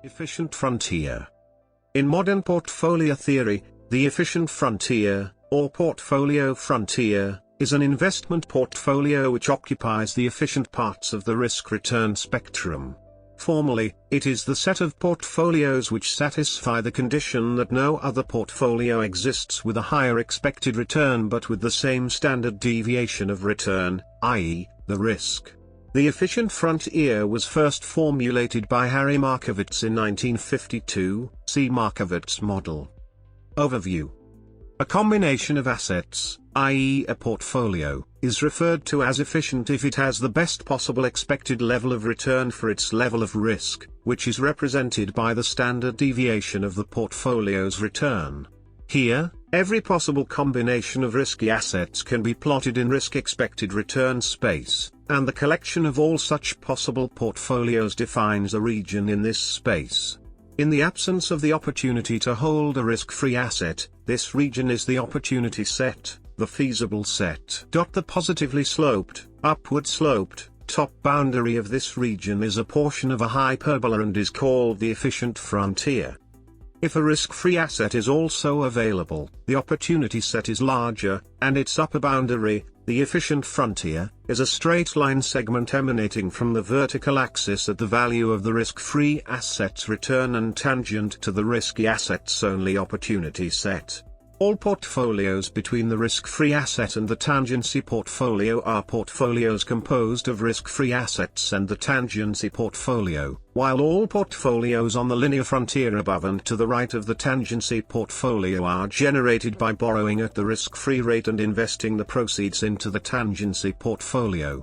Efficient frontier. In modern portfolio theory, the efficient frontier, or portfolio frontier, is an investment portfolio which occupies the efficient parts of the risk-return spectrum. Formally, it is the set of portfolios which satisfy the condition that no other portfolio exists with a higher expected return but with the same standard deviation of return, i.e., the risk. The efficient frontier was first formulated by Harry Markowitz in 1952, see Markowitz model. Overview. A combination of assets, i.e. a portfolio, is referred to as efficient if it has the best possible expected level of return for its level of risk, which is represented by the standard deviation of the portfolio's return. Here, every possible combination of risky assets can be plotted in risk-expected return space, and the collection of all such possible portfolios defines a region in this space. In the absence of the opportunity to hold a risk-free asset, this region is the opportunity set, the feasible set. The positively sloped, upward sloped, top boundary of this region is a portion of a hyperbola and is called the efficient frontier. If a risk-free asset is also available, the opportunity set is larger, and its upper boundary, the efficient frontier, is a straight line segment emanating from the vertical axis at the value of the risk-free asset's return and tangent to the risky asset's only opportunity set. All portfolios between the risk-free asset and the tangency portfolio are portfolios composed of risk-free assets and the tangency portfolio, while all portfolios on the linear frontier above and to the right of the tangency portfolio are generated by borrowing at the risk-free rate and investing the proceeds into the tangency portfolio.